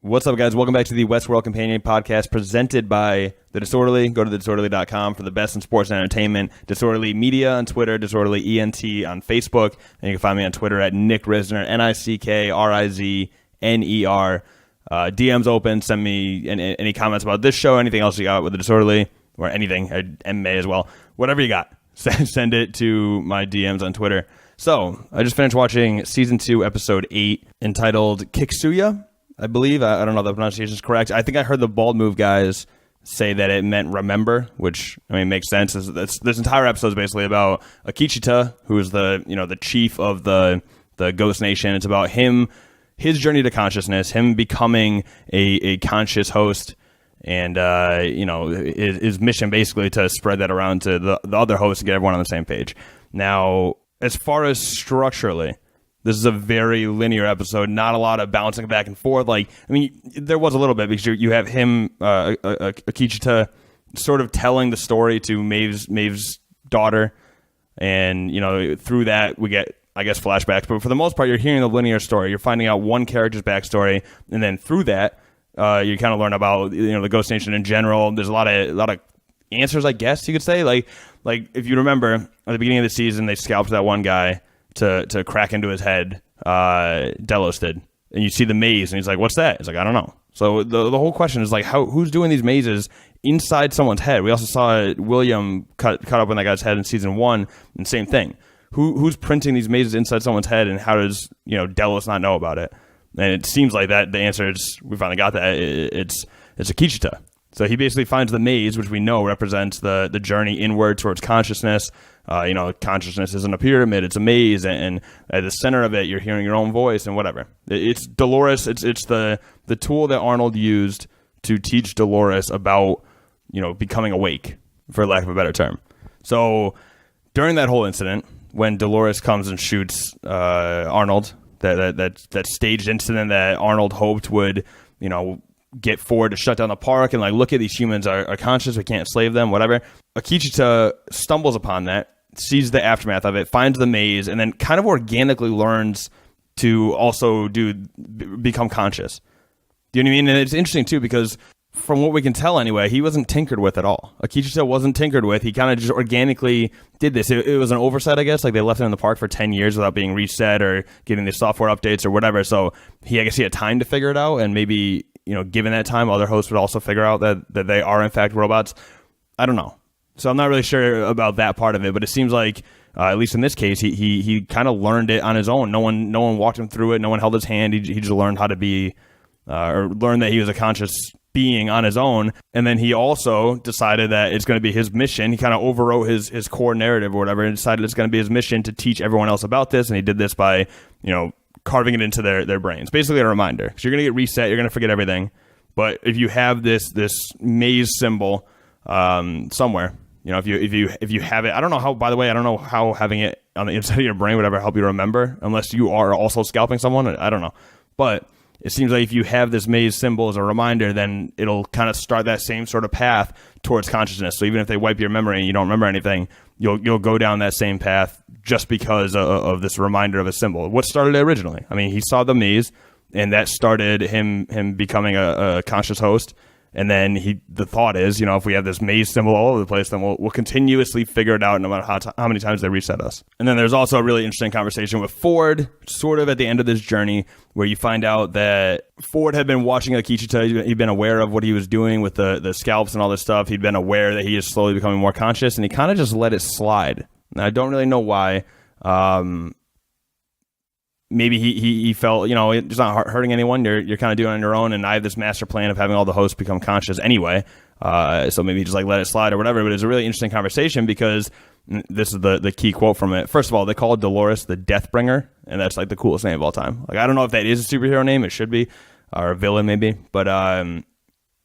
What's up, guys? Welcome back to the Westworld Companion Podcast presented by The Disorderly. Go to thedisorderly.com for the best in sports and entertainment. Disorderly Media on Twitter, Disorderly ENT on Facebook. And you can find me on Twitter at Nick Risner, NickRizner. DM's open. Send me any comments about this show, anything else you got with The Disorderly, or anything, MMA as well. Whatever you got, send it to my DMs on Twitter. So, I just finished watching Season 2, Episode 8, entitled Kiksuya. I believe. I don't know if the pronunciation is correct. I think I heard the Bald Move guys say that it meant remember, which, I mean, makes sense. This entire episode is basically about Akishita, who is the chief of the Ghost Nation. It's about his journey to consciousness, him becoming a conscious host, and his mission basically to spread that around to the other hosts and get everyone on the same page. Now, as far as structurally, this is a very linear episode, not a lot of bouncing back and forth. There was a little bit because you have him, Akishita, sort of telling the story to Maeve's daughter, and through that we get, I guess, flashbacks. But for the most part, you're hearing the linear story. You're finding out one character's backstory, and then through that, you kind of learn about the Ghost Nation in general. There's a lot of answers, I guess you could say. Like if you remember at the beginning of the season, they scalped that one guy to crack into his head, Delos did. And you see the maze, and he's like, what's that? He's like, I don't know. So the whole question is, like, who's doing these mazes inside someone's head? We also saw William cut up in that guy's head in Season 1, and same thing. Who's printing these mazes inside someone's head, and how does Delos not know about it? And it seems like that the answer is, we finally got that, it's Akishita. So he basically finds the maze, which we know represents the journey inward towards consciousness. Consciousness isn't a pyramid, it's a maze, and at the center of it, you're hearing your own voice and whatever. It's Dolores. It's the tool that Arnold used to teach Dolores about, becoming awake, for lack of a better term. So during that whole incident, when Dolores comes and shoots Arnold, that staged incident that Arnold hoped would, get Ford to shut down the park and look at these humans are conscious, we can't slave them, whatever. Akishita stumbles upon that, sees the aftermath of it, finds the maze, and then kind of organically learns to also become conscious. Do you know what I mean? And it's interesting too, because from what we can tell anyway, he wasn't tinkered with at all. Akishita wasn't tinkered with. He kind of just organically did this. It was an oversight, I guess. Like, they left him in the park for 10 years without being reset or getting the software updates or whatever. So I guess he had time to figure it out, and maybe, given that time, other hosts would also figure out that they are in fact robots. I don't know. So I'm not really sure about that part of it, but it seems like, at least in this case, he kind of learned it on his own. No one walked him through it. No one held his hand. He just learned how to be, or learned that he was a conscious being on his own. And then he also decided that it's going to be his mission. He kind of overwrote his core narrative or whatever, and decided it's going to be his mission to teach everyone else about this. And he did this by, carving it into their brains. Basically a reminder, because you're going to get reset. You're going to forget everything. But if you have this maze symbol somewhere, if you have it, I don't know how, by the way, I don't know how having it on the inside of your brain would ever help you remember, unless you are also scalping someone. I don't know. But it seems like if you have this maze symbol as a reminder, then it'll kind of start that same sort of path towards consciousness. So even if they wipe your memory and you don't remember anything, you'll go down that same path just because of this reminder of a symbol. What started it originally? I mean, he saw the maze, and that started him becoming a conscious host. And then the thought is, if we have this maze symbol all over the place, then we'll continuously figure it out no matter how many times they reset us. And then there's also a really interesting conversation with Ford, sort of at the end of this journey, where you find out that Ford had been watching Akishita. He'd been aware of what he was doing with the scalps and all this stuff. He'd been aware that he is slowly becoming more conscious, and he kind of just let it slide. Now, I don't really know why. Maybe he felt, it's not hurting anyone. You're kind of doing it on your own, and I have this master plan of having all the hosts become conscious anyway. So maybe just let it slide or whatever. But it's a really interesting conversation, because this is the key quote from it. First of all, they call Dolores the Deathbringer, and that's the coolest name of all time. I don't know if that is a superhero name. It should be, or a villain maybe. But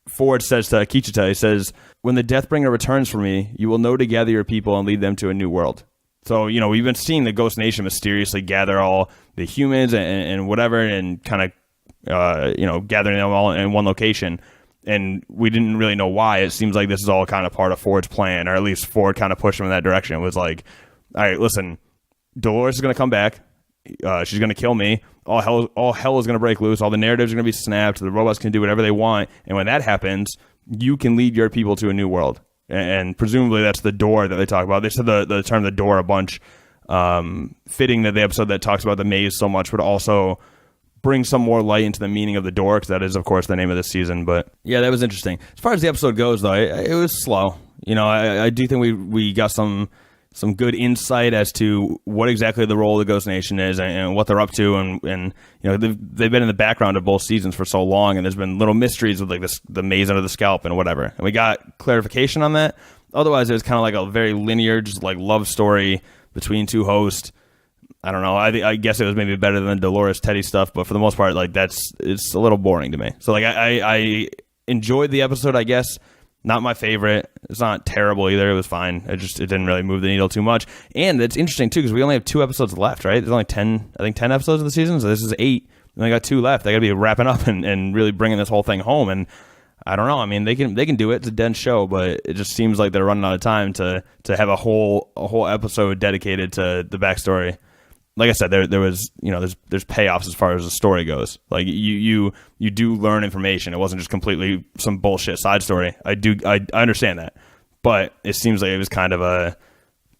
Ford says to Akishita, he says, "When the Deathbringer returns for me, you will know to gather your people and lead them to a new world." So, we've been seeing the Ghost Nation mysteriously gather all the humans and whatever, and kind of, gathering them all in one location. And we didn't really know why. It seems like this is all kind of part of Ford's plan, or at least Ford kind of pushed him in that direction. It was like, all right, listen, Dolores is going to come back. She's going to kill me, all hell is going to break loose. All the narratives are going to be snapped. The robots can do whatever they want. And when that happens, you can lead your people to a new world. And presumably that's the door that they talk about. They said the term the door a bunch. Fitting that the episode that talks about the maze so much would also bring some more light into the meaning of the door, because that is, of course, the name of this season. But yeah, that was interesting. As far as the episode goes, though, it was slow. I do think we got some good insight as to what exactly the role of the Ghost Nation is and what they're up to, and they've been in the background of both seasons for so long, and there's been little mysteries with like the maze under the scalp and whatever, and we got clarification on that. Otherwise, it was kind of like a very linear, just like love story between two hosts. I don't know. I guess it was maybe better than the Dolores Teddy stuff, but for the most part, like it's a little boring to me. So like I enjoyed the episode, I guess. Not my favorite. It's not terrible either. It was fine. It didn't really move the needle too much. And it's interesting too, because we only have 2 episodes left, right? There's only 10 episodes of the season, so this is 8. And I got 2 left. They got to be wrapping up and really bringing this whole thing home. And I don't know. I mean, they can do it. It's a dense show, but it just seems like they're running out of time to have a whole episode dedicated to the backstory. Like I said, there was there's payoffs as far as the story goes. Like you do learn information. It wasn't just completely some bullshit side story. I understand that, but it seems like it was kind of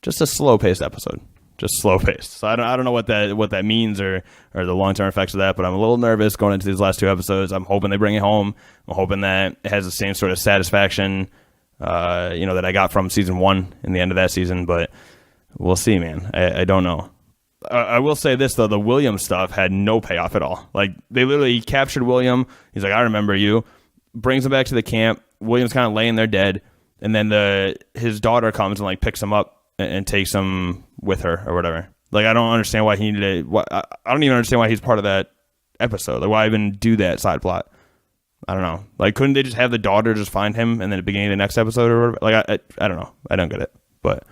just a slow paced episode, just slow paced. So I don't know what that means or the long term effects of that. But I'm a little nervous going into these last 2 episodes. I'm hoping they bring it home. I'm hoping that it has the same sort of satisfaction, that I got from season 1 in the end of that season. But we'll see, man. I don't know. I will say this, though. The William stuff had no payoff at all. Like, they literally captured William. He's like, I remember you. Brings him back to the camp. William's kind of laying there dead. And then his daughter comes and, like, picks him up and takes him with her or whatever. Like, I don't understand why he needed I don't even understand why he's part of that episode. Like, why even do that side plot? I don't know. Like, couldn't they just have the daughter just find him and then at the beginning of the next episode or whatever? Like, I don't know. I don't get it. But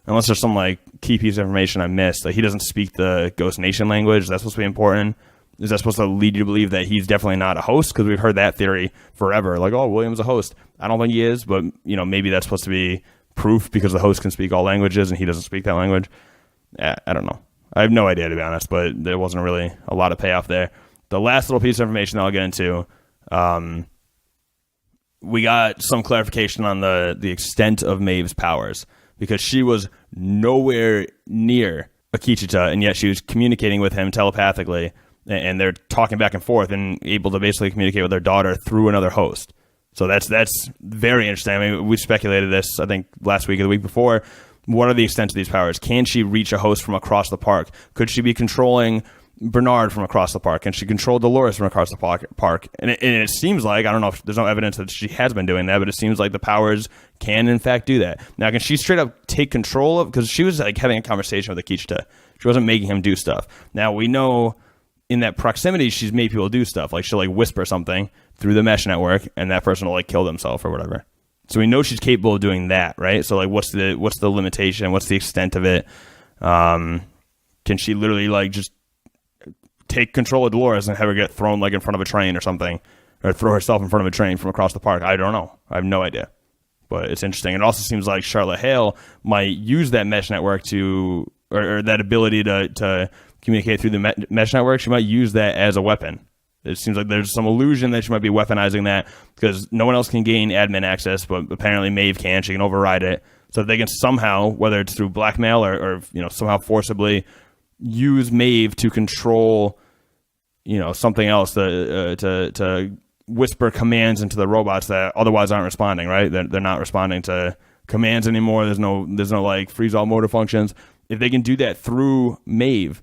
unless there's some like key piece of information I missed, like he doesn't speak the Ghost Nation language. That's supposed to be important. Is that supposed to lead you to believe that he's definitely not a host? Because we've heard that theory forever. Like, oh, William's a host. I don't think he is, but maybe that's supposed to be proof because the host can speak all languages and he doesn't speak that language. I don't know. I have no idea, to be honest, but there wasn't really a lot of payoff there. The last little piece of information that I'll get into, we got some clarification on the extent of Maeve's powers, because she was nowhere near Akichita, and yet she was communicating with him telepathically, and they're talking back and forth and able to basically communicate with their daughter through another host. So that's very interesting. I mean, we speculated this, I think, last week or the week before. What are the extent of these powers? Can she reach a host from across the park? Could she be controlling Bernard from across the park? Can she control Dolores from across the park? And it seems like, I don't know if there's no evidence that she has been doing that, but it seems like the powers can in fact do that. Now, can she straight up take control of, because she was like having a conversation with Akichita. She wasn't making him do stuff. Now, we know in that proximity, she's made people do stuff. Like she'll like whisper something through the mesh network and that person will like kill themselves or whatever. So we know she's capable of doing that, right? So like what's the limitation? What's the extent of it? Can she literally like just take control of Dolores and have her get thrown like in front of a train or something, or throw herself in front of a train from across the park? I don't know. I have no idea, but it's interesting. It also seems like Charlotte Hale might use that mesh network to, or that ability to communicate through the mesh network. She might use that as a weapon. It seems like there's some illusion that she might be weaponizing that, because no one else can gain admin access, but apparently Maeve can. She can override it. So if they can somehow, whether it's through blackmail or somehow forcibly use Maeve to control something else, to whisper commands into the robots that otherwise aren't responding, right? They're not responding to commands anymore. There's no like freeze all motor functions. If they can do that through Maeve,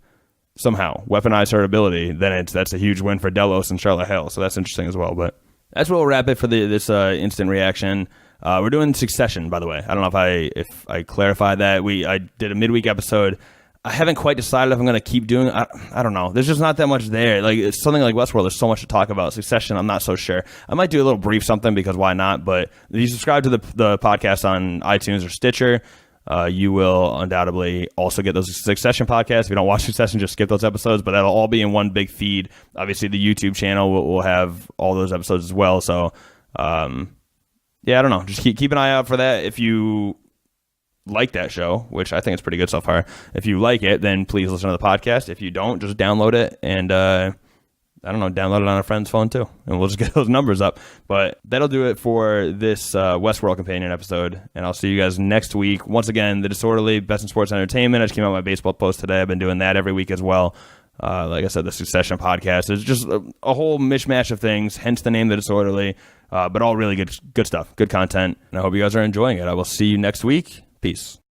somehow weaponize her ability, then that's a huge win for Delos and Charlotte Hale. So that's interesting as well. But that's where we'll wrap it for this instant reaction. We're doing Succession, by the way. I don't know if I clarified that. I did a midweek episode. I haven't quite decided if I'm going to keep doing it. I don't know. There's just not that much there. Like, it's something like Westworld, there's so much to talk about. Succession, I'm not so sure. I might do a little brief something, because why not? But if you subscribe to the podcast on iTunes or Stitcher, you will undoubtedly also get those Succession podcasts. If you don't watch Succession, just skip those episodes. But that'll all be in one big feed. Obviously, the YouTube channel will have all those episodes as well. So, yeah, I don't know. Just keep an eye out for that. If you like that show, which I think is pretty good so far. If you like it, then please listen to the podcast. If you don't, just download it and download it on a friend's phone too, and we'll just get those numbers up. But that'll do it for this Westworld companion episode, and I'll see you guys next week. Once again, The Disorderly, Best in Sports Entertainment. I just came out with my baseball post today. I've been doing that every week as well. Like I said, the Succession podcast is just a whole mishmash of things, hence the name The Disorderly, but all really good stuff, good content, and I hope you guys are enjoying it. I will see you next week. Peace.